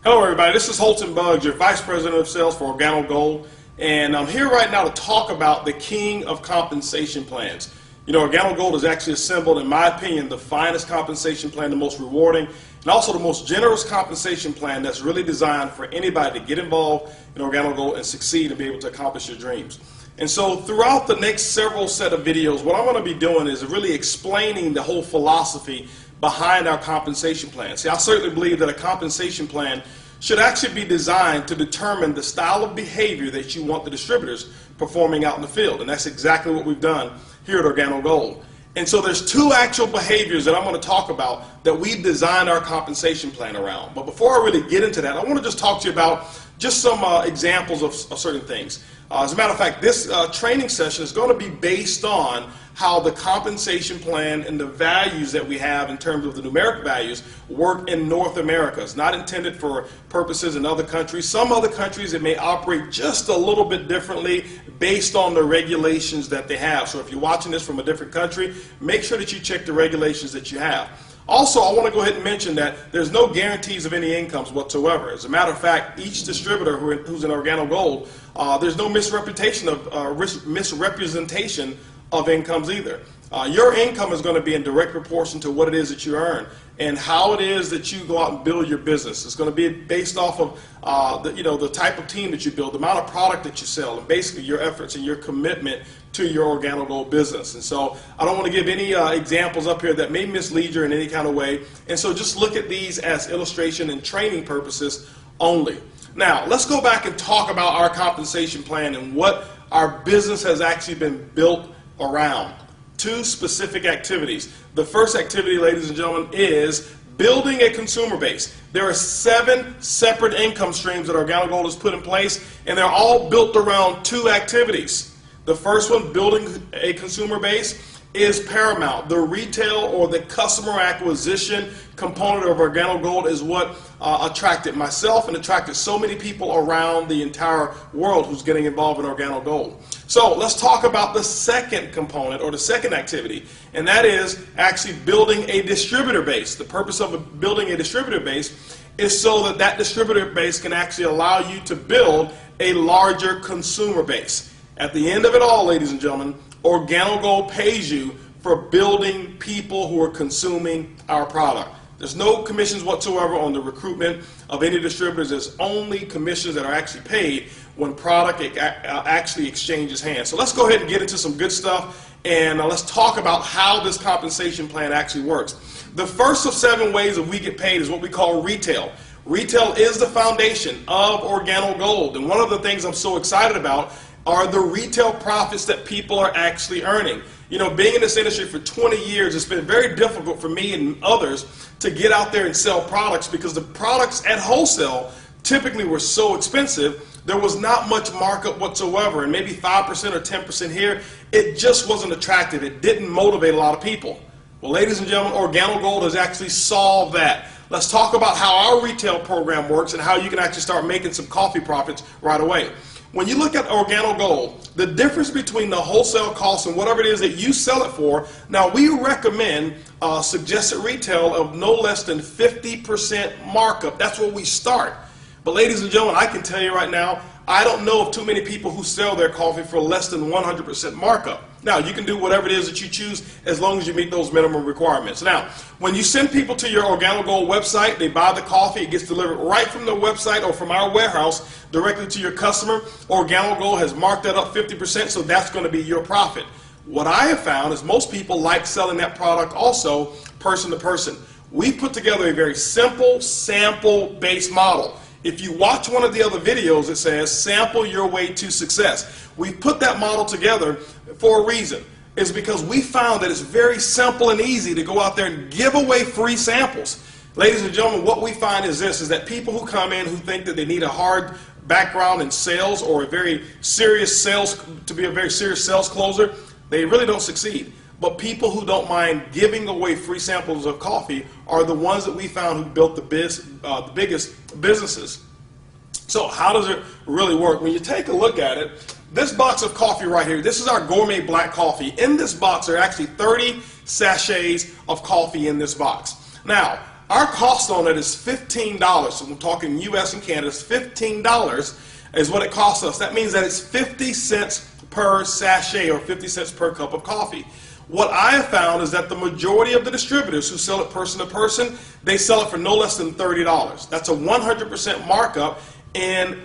Hello everybody, this is Holton Buggs, your Vice President of Sales for Organo Gold, and I'm here right now to talk about the king of compensation plans. You know, Organo Gold has actually assembled, in my opinion, the finest compensation plan, the most rewarding, and also the most generous compensation plan that's really designed for anybody to get involved in Organo Gold and succeed and be able to accomplish your dreams. And so throughout the next several set of videos, what I'm going to be doing is really explaining the whole philosophy behind our compensation plan. See, I certainly believe that a compensation plan should actually be designed to determine the style of behavior that you want the distributors performing out in the field. And that's exactly what we've done here at Organo Gold. And so there's two actual behaviors that I'm going to talk about that we've designed our compensation plan around. But before I really get into that, I want to just talk to you about just some examples of certain things. As a matter of fact, this training session is going to be based on how the compensation plan and the values that we have in terms of the numeric values work in North America. It's not intended for purposes in other countries. Some other countries, it may operate just a little bit differently based on the regulations that they have. So if you're watching this from a different country, make sure that you check the regulations that you have. Also, I want to go ahead and mention that there's no guarantees of any incomes whatsoever. As a matter of fact, each distributor who's in Organo Gold, there's no misrepresentation of incomes either. Your income is going to be in direct proportion to what it is that you earn and how it is that you go out and build your business. It's going to be based off of the type of team that you build, the amount of product that you sell, and basically your efforts and your commitment to your Organo Gold business. And so I don't want to give any examples up here that may mislead you in any kind of way. And so just look at these as illustration and training purposes only. Now, let's go back and talk about our compensation plan and what our business has actually been built around. Two specific activities. The first activity, ladies and gentlemen, is building a consumer base. There are 7 separate income streams that Organo Gold has put in place, and they're all built around 2 activities. The first one, building a consumer base, is paramount. The retail or the customer acquisition component of Organo Gold is what attracted myself and attracted so many people around the entire world who's getting involved in Organo Gold. So let's talk about the second component or the second activity, and that is actually building a distributor base. The purpose of building a distributor base is so that that distributor base can actually allow you to build a larger consumer base. At the end of it all, ladies and gentlemen, Organo Gold pays you for building people who are consuming our product. There's no commissions whatsoever on the recruitment of any distributors. There's only commissions that are actually paid when product actually exchanges hands. So let's go ahead and get into some good stuff, and let's talk about how this compensation plan actually works. The first of 7 ways that we get paid is what we call retail. Retail is the foundation of Organo Gold, and one of the things I'm so excited about are the retail profits that people are actually earning. You know, being in this industry for 20 years, it's been very difficult for me and others to get out there and sell products because the products at wholesale typically were so expensive, there was not much markup whatsoever, and maybe 5% or 10% here. It just wasn't attractive. It didn't motivate a lot of people. Well, ladies and gentlemen, Organo Gold has actually solved that. Let's talk about how our retail program works and how you can actually start making some coffee profits right away. When you look at Organo Gold, the difference between the wholesale cost and whatever it is that you sell it for, now we recommend suggested retail of no less than 50% markup. That's where we start. But ladies and gentlemen, I can tell you right now, I don't know of too many people who sell their coffee for less than 100% markup. Now, you can do whatever it is that you choose as long as you meet those minimum requirements. Now, when you send people to your Organo Gold website, they buy the coffee, it gets delivered right from the website or from our warehouse directly to your customer. Organo Gold has marked that up 50%, so that's going to be your profit. What I have found is most people like selling that product also person to person. We put together a very simple sample-based model. If you watch one of the other videos, it says sample your way to success. We put that model together for a reason. It's because we found that it's very simple and easy to go out there and give away free samples. Ladies and gentlemen, what we find is this, is that people who come in who think that they need a hard background in sales or a very serious sales, to be a very serious sales closer, they really don't succeed. But people who don't mind giving away free samples of coffee are the ones that we found who built the biggest businesses. So how does it really work? When you take a look at it, this box of coffee right here, this is our gourmet black coffee. In this box, there are actually 30 sachets of coffee in this box. Now, our cost on it is $15. So we're talking US and Canada, it's $15 is what it costs us. That means that it's 50 cents per sachet or 50 cents per cup of coffee. What I have found is that the majority of the distributors who sell it person to person, they sell it for no less than $30. That's a 100% markup in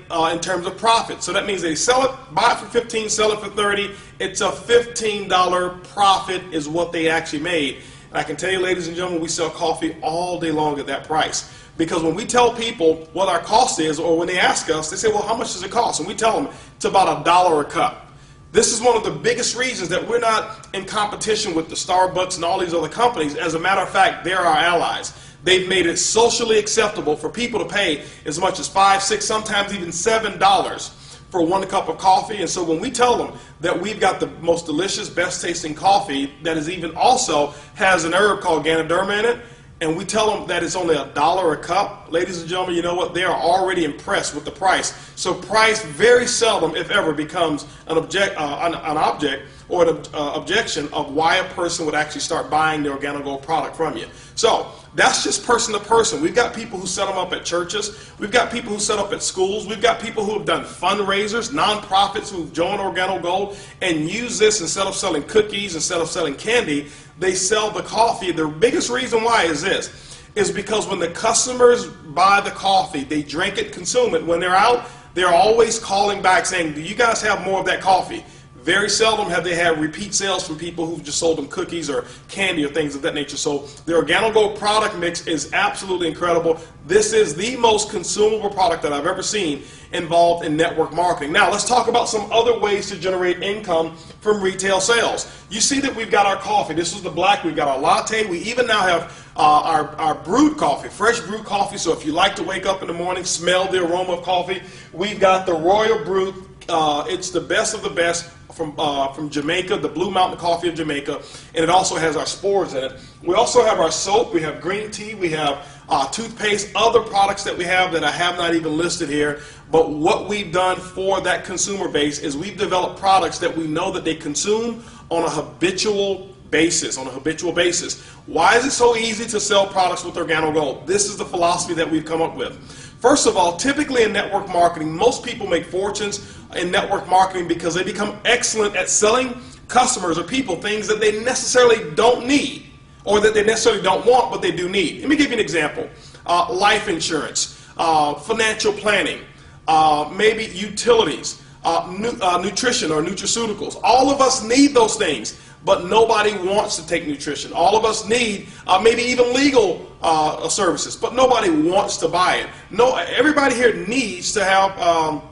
terms of profit. So that means they sell it, buy it for 15, sell it for 30. It's a $15 profit is what they actually made. And I can tell you, ladies and gentlemen, we sell coffee all day long at that price. Because when we tell people what our cost is, or when they ask us, they say, well, how much does it cost? And we tell them it's about $1 a cup. This is one of the biggest reasons that we're not in competition with the Starbucks and all these other companies. As a matter of fact, they're our allies. They've made it socially acceptable for people to pay as much as $5, $6, sometimes even $7 for 1 cup of coffee. And so when we tell them that we've got the most delicious, best tasting coffee that is even also has an herb called Ganoderma in it, and we tell them that it's only $1 a cup, ladies and gentlemen, you know what? They are already impressed with the price. So price very seldom, if ever, becomes an object or an objection of why a person would actually start buying the Organo Gold product from you. So that's just person to person. We've got people who set them up at churches. We've got people who set up at schools. We've got people who have done fundraisers, nonprofits who've joined Organo Gold and use this instead of selling cookies, instead of selling candy, they sell the coffee. The biggest reason why is this, is because when the customers buy the coffee, they drink it, consume it. When they're out, they're always calling back saying, do you guys have more of that coffee? Very seldom have they had repeat sales from people who've just sold them cookies or candy or things of that nature. So the Organo Gold product mix is absolutely incredible. This is the most consumable product that I've ever seen involved in network marketing. Now let's talk about some other ways to generate income from retail sales. You see that we've got our coffee. This is the black. We've got our latte. We even now have our brewed coffee, fresh brewed coffee. So if you like to wake up in the morning, smell the aroma of coffee, we've got the Royal Brew. It's the best of the best from Jamaica, the Blue Mountain Coffee of Jamaica, and it also has our spores in it. We also have our soap, we have green tea, we have toothpaste, other products that we have that I have not even listed here. But what we've done for that consumer base is we've developed products that we know that they consume on a habitual basis. Why is it so easy to sell products with Organo Gold? This is the philosophy that we've come up with. First of all, typically in network marketing, most people make fortunes in network marketing because they become excellent at selling customers or people things that they necessarily don't need or that they necessarily don't want, but they do need. Let me give you an example. Life insurance, financial planning, maybe utilities, nutrition or nutraceuticals. All of us need those things, but nobody wants to take nutrition. All of us need maybe even legal services, but nobody wants to buy it. No, everybody here needs to have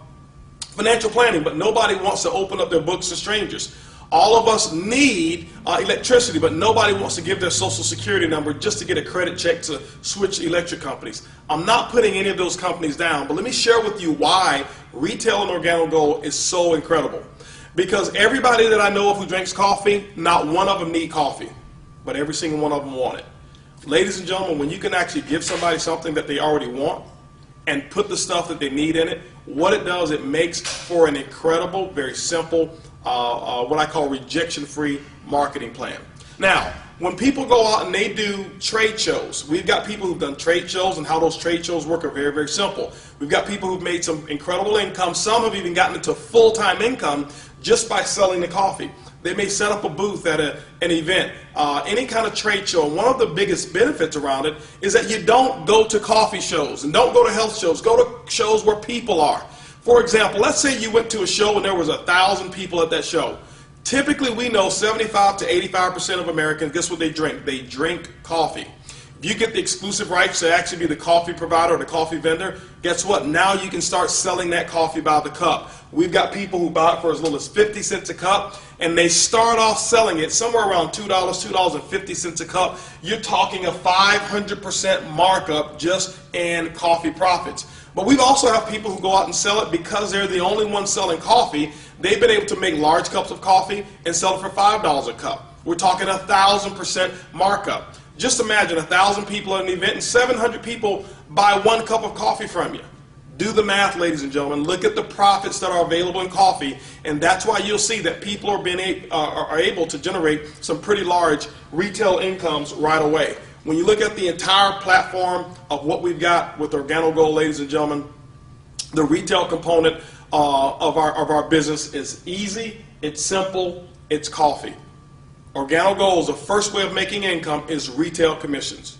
financial planning, but nobody wants to open up their books to strangers. All of us need electricity, but nobody wants to give their social security number just to get a credit check to switch electric companies. I'm not putting any of those companies down, but let me share with you why retail and Organo Gold is so incredible. Because everybody that I know of who drinks coffee, not one of them need coffee, but every single one of them want it. Ladies and gentlemen, when you can actually give somebody something that they already want and put the stuff that they need in it, what it does, it makes for an incredible, very simple, what I call rejection-free marketing plan. Now, when people go out and they do trade shows, we've got people who've done trade shows, and how those trade shows work are very, very simple. We've got people who've made some incredible income. Some have even gotten into full-time income just by selling the coffee. They may set up a booth at an event, any kind of trade show. And one of the biggest benefits around it is that you don't go to coffee shows and don't go to health shows. Go to shows where people are. For example, let's say you went to a show and there was 1,000 people at that show. Typically, we know 75 to 85% of Americans, guess what they drink? They drink coffee. If you get the exclusive rights to actually be the coffee provider or the coffee vendor, guess what? Now you can start selling that coffee by the cup. We've got people who buy it for as little as 50 cents a cup, and they start off selling it somewhere around $2, $2.50 a cup. You're talking a 500% markup just in coffee profits. But we also have people who go out and sell it because they're the only ones selling coffee. They've been able to make large cups of coffee and sell it for $5 a cup. We're talking 1,000% markup. Just imagine 1,000 people at an event and 700 people buy 1 cup of coffee from you. Do the math, ladies and gentlemen. Look at the profits that are available in coffee, and that's why you'll see that people are able to generate some pretty large retail incomes right away. When you look at the entire platform of what we've got with Organo Gold, ladies and gentlemen, the retail component of our business is easy, it's simple, it's coffee. Organo Gold's the first way of making income is retail commissions.